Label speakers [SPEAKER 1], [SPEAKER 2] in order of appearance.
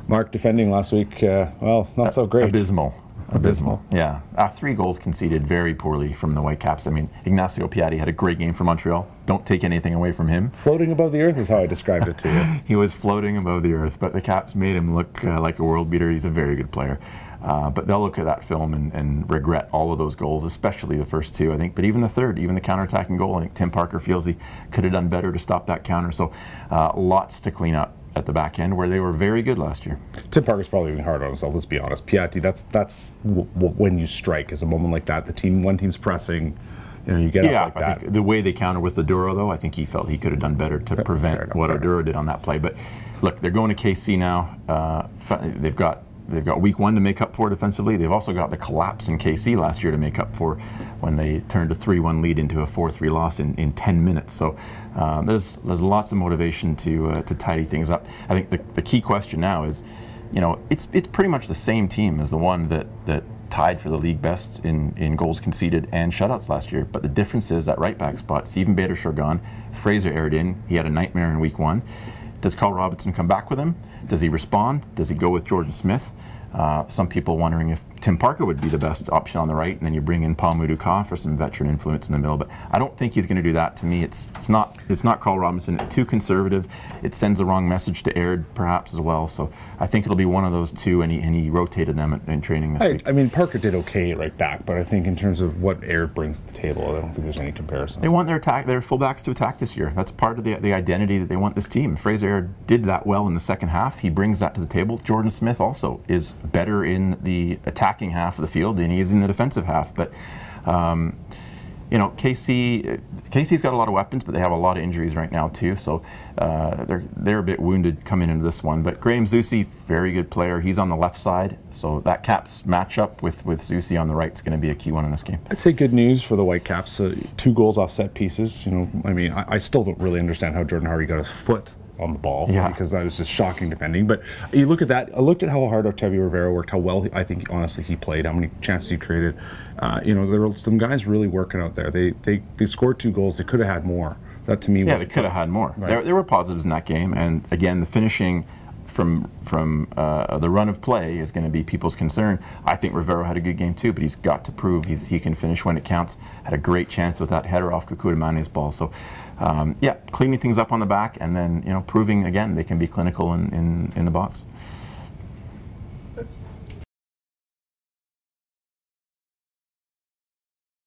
[SPEAKER 1] Marc defending last week, well, not so great.
[SPEAKER 2] Abysmal. Yeah. 3 goals conceded very poorly from the Whitecaps. I mean, Ignacio Piatti had a great game for Montreal. Don't take anything away from him.
[SPEAKER 1] Floating above the earth is how I described it to you.
[SPEAKER 2] He was floating above the earth, but the Caps made him look like a world beater. He's a very good player. But they'll look at that film and regret all of those goals, especially the first 2, I think. But even the third, even the counterattacking goal, I think Tim Parker feels he could have done better to stop that counter. So lots to clean up at the back end, where they were very good last year.
[SPEAKER 1] Tim Parker's probably being hard on himself, let's be honest. Piatti, that's when you strike, is a moment like that. One team's pressing, you get up like that.
[SPEAKER 2] I think the way they counter with Oduro, though, I think he felt he could have done better to prevent what Oduro did on that play. But look, they're going to KC now. They've got week 1 to make up for defensively. They've also got the collapse in KC last year to make up for, when they turned a 3-1 lead into a 4-3 loss in 10 minutes. So there's lots of motivation to tidy things up. I think the key question now is, it's pretty much the same team as the one that tied for the league best in goals conceded and shutouts last year. But the difference is that right back spot. Steven Beidershour gone. Fraser aired in. He had a nightmare in week 1. Does Carl Robinson come back with him? Does he respond? Does he go with Jordan Smith? Some people wondering if Tim Parker would be the best option on the right, and then you bring in Paul Muduka for some veteran influence in the middle. But I don't think he's going to do that. To me, it's not Carl Robinson. It's too conservative. It sends the wrong message to Aird, perhaps, as well. So I think it'll be one of those 2, and he rotated them in training this week.
[SPEAKER 1] I mean, Parker did okay right back, but I think in terms of what Aird brings to the table, I don't think there's any comparison.
[SPEAKER 2] They want their fullbacks to attack this year. That's part of the identity that they want this team. Fraser Aird did that well in the second half. He brings that to the table. Jordan Smith also is better in the attacking half of the field than he is in the defensive half. But KC's got a lot of weapons, but they have a lot of injuries right now too. So they're a bit wounded coming into this one. But Graham Zusi, very good player. He's on the left side, so that Caps matchup with Zusi on the right is going to be a key one in this game.
[SPEAKER 1] I'd say good news for the Whitecaps. 2 goals off set pieces. I mean, I still don't really understand how Jordan Hardy got his foot on the ball, because that was just shocking defending. But you look at that, I looked at how hard Octavio Rivera worked, how well I think honestly he played, how many chances he created. There were some guys really working out there. They scored 2 goals. They could have had more. That to me was,
[SPEAKER 2] they could have had more. Right. There were positives in that game, and again, the finishing from the run of play is going to be people's concern. I think Rivera had a good game too, but he's got to prove he can finish when it counts. Had a great chance with that header off Kekuta Mane's ball. So cleaning things up on the back, and then proving again they can be clinical in the box.